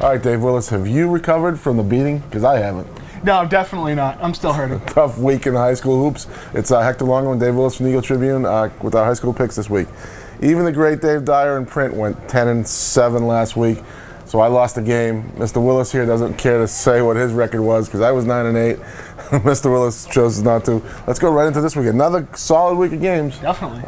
All right, Dave Willis, have you recovered from the beating? Because I haven't. No, definitely not. I'm still hurting. Tough week in high school hoops. It's Hector Longo and Dave Willis from the Eagle Tribune with our high school picks this week. Even the great Dave Dyer in print went 10-7 last week, so I lost a game. Mr. Willis here doesn't care to say what his record was because I was 9-8. Mr. Willis chose not to. Let's go right into this week. Another solid week of games. Definitely.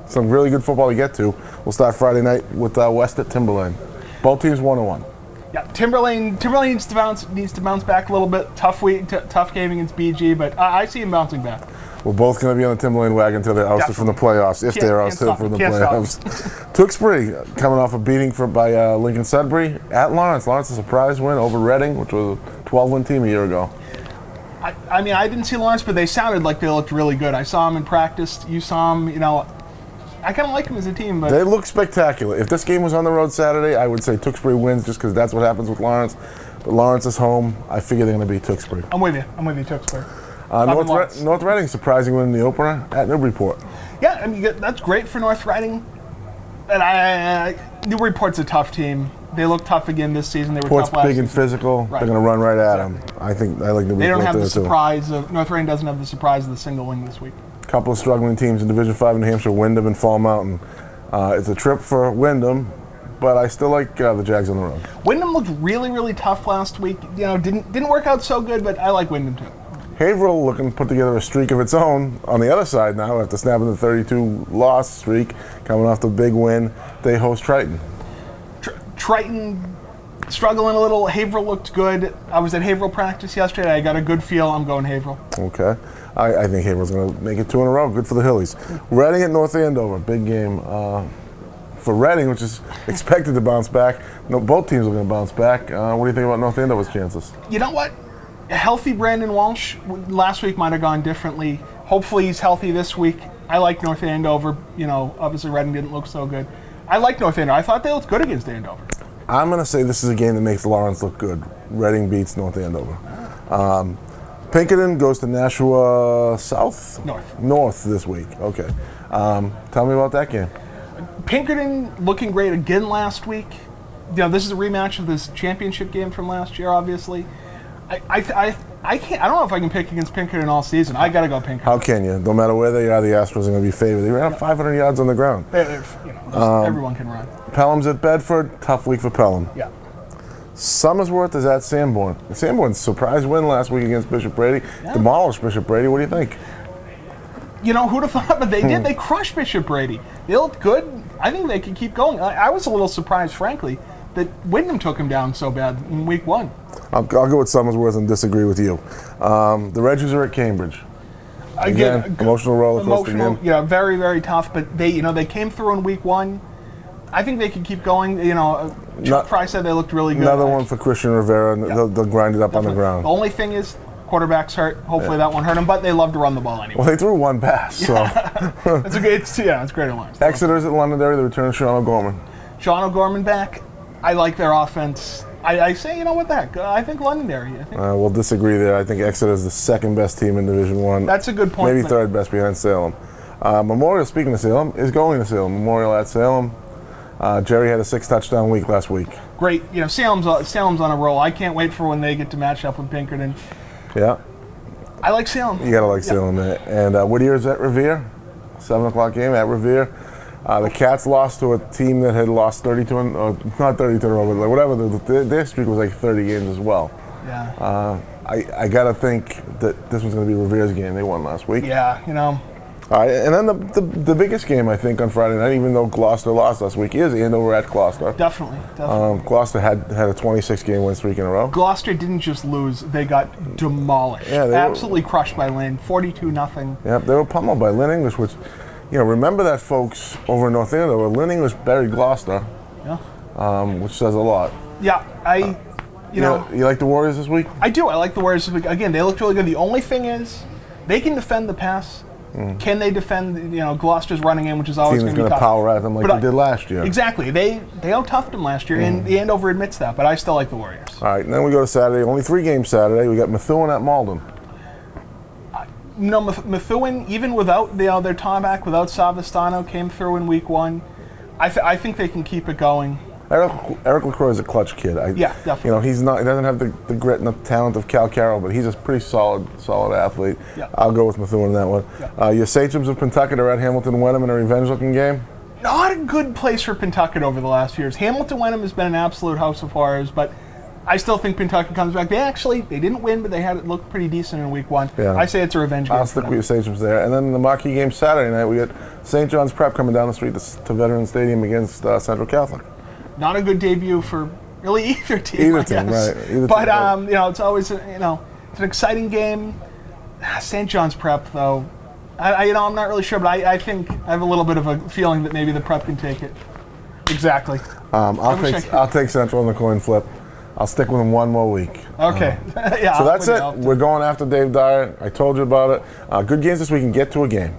Some really good football to get to. We'll start Friday night with West at Timberlane. Both teams 1-1. Yeah, Timberlane needs to bounce back a little bit. Tough week, tough game against BG, but I see him bouncing back. We're both going to be on the Timberlane wagon until they're ousted from the playoffs, if they're ousted from the playoffs. Tewksbury coming off a beating by Lincoln Sudbury at Lawrence. Lawrence a surprise win over Reading, which was a 12-win team a year ago. I mean, I didn't see Lawrence, but they sounded like they looked really good. I saw them in practice. You saw them, I kind of like them as a team. But they look spectacular. If this game was on the road Saturday, I would say Tewksbury wins just because that's what happens with Lawrence. But Lawrence is home. I figure they're going to beat Tewksbury. I'm with you, Tewksbury. North Reading surprising win in the opener at Newburyport. Yeah, I mean, that's great for North Reading. And Newburyport's a tough team. They look tough again this season. They were Port's tough last big and season. physical. Right. They're going to run right at them. I like Newburyport. They don't have the too. surprise of North Reading doesn't have the surprise of the single win this week. Couple of struggling teams in Division 5 in New Hampshire, Wyndham and Fall Mountain. It's a trip for Wyndham, but I still like the Jags on the road. Wyndham looked really, really tough last week. Didn't work out so good, but I like Wyndham too. Haverhill looking to put together a streak of its own on the other side now after snapping the 32-loss streak, coming off the big win. They host Triton. Triton struggling a little. Haverhill looked good. I was at Haverhill practice yesterday. I got a good feel. I'm going Haverhill. Okay. I think Haverhill's going to make it 2 in a row. Good for the Hillies. Reading at North Andover. Big game for Reading, which is expected to bounce back. No, both teams are going to bounce back. What do you think about North Andover's chances? You know what? A healthy Brandon Walsh last week might have gone differently. Hopefully he's healthy this week. I like North Andover. Obviously Reading didn't look so good. I like North Andover. I thought they looked good against Andover. I'm going to say this is a game that makes Lawrence look good. Reading beats North Andover. Pinkerton goes to Nashua South? North this week. Okay. Tell me about that game. Pinkerton looking great again last week. This is a rematch of this championship game from last year, obviously. I can't. I don't know if I can pick against Pinkerton all season. I got to go Pinkerton. How can you? No matter where they are, the Astros are going to be favored. They ran 500 yards on the ground. Everyone can run. Pelham's at Bedford. Tough week for Pelham. Yeah. Summersworth is at Sanborn. Sanborn's surprise win last week against Bishop Brady. Yeah. Demolished Bishop Brady. What do you think? Who'd have thought? But they did. They crushed Bishop Brady. They looked good. I think they could keep going. I was a little surprised, frankly, that Wyndham took him down so bad in week 1. I'll go with Summersworth and disagree with you. The Reggies are at Cambridge. Again, emotional roller coaster game. Yeah, very, very tough. But they came through in week 1. I think they can keep going. Chuck Fry said they looked really good. Another one for Christian Rivera, and they'll grind it up on the ground. The only thing is, quarterback's hurt. Hopefully that won't hurt him, but they love to run the ball anyway. Well, they threw one pass, so. It's great alliance. Exeter's at Londonderry, the return of Sean O'Gorman. Sean O'Gorman back. I like their offense. I say, what the heck? I think Londonderry. We'll disagree there. I think Exeter's the second best team in Division 1. That's a good point. Maybe third best behind Salem. Memorial, speaking of Salem, is going to Salem. Memorial at Salem. Jerry had a 6-touchdown week last week. Great. Salem's on a roll. I can't wait for when they get to match up with Pinkerton. Yeah. I like Salem. You got to like Salem. And Whittier's at Revere. 7 o'clock game at Revere. The Cats lost to a team that had lost 32, not 32 in a row, but whatever. Their streak was like 30 games as well. Yeah. I got to think that this one's going to be Revere's game. They won last week. Yeah, All right, and then the biggest game, I think, on Friday night, even though Gloucester lost last week, is Andover at Gloucester. Definitely. Gloucester had a 26-game win streak in a row. Gloucester didn't just lose; they got demolished. Yeah, absolutely crushed by Lynn, 42-0. Yep, they were pummeled by Lynn English, which, remember that, folks, over in North Andover, Lynn English buried Gloucester. Yeah. Which says a lot. Yeah, You like the Warriors this week? I do. I like the Warriors this week. Again, they looked really good. The only thing is, they can defend the pass. Can they defend, Gloucester's running in, which is always going to be tough. Power at them like they did last year. Exactly. They out-toughed them last year, and the Andover admits that, but I still like the Warriors. All right, and then we go to Saturday. Only 3 games Saturday. We got Methuen at Malden. Methuen, even without their top back, without Savastano, came through in week 1. I think they can keep it going. Eric LaCroix is a clutch kid. Yeah, definitely. You know, he doesn't have the grit and the talent of Cal Carroll, but he's a pretty solid athlete. Yeah. I'll go with Methuen in that one. Yeah. Your Sachems of Pentucket are at Hamilton Wenham in a revenge-looking game. Not a good place for Pentucket over the last few years. Hamilton Wenham has been an absolute house of horrors, but I still think Pentucket comes back. They didn't win, but they had it look pretty decent in week 1. Yeah. I say it's a revenge game. I'll stick with your Sachems there. And then the marquee game Saturday night, we got St. John's Prep coming down the street to Veterans Stadium against Central Catholic. Not a good debut for really either team. Either team, right. But you know, it's always it's an exciting game. St. John's Prep though, I'm not really sure, but I think I have a little bit of a feeling that maybe the Prep can take it. Exactly. I'll take Central in the coin flip. I'll stick with them one more week. Okay. Yeah. So that's it. We're going after Dave Dyer. I told you about it. Good games this week and get to a game.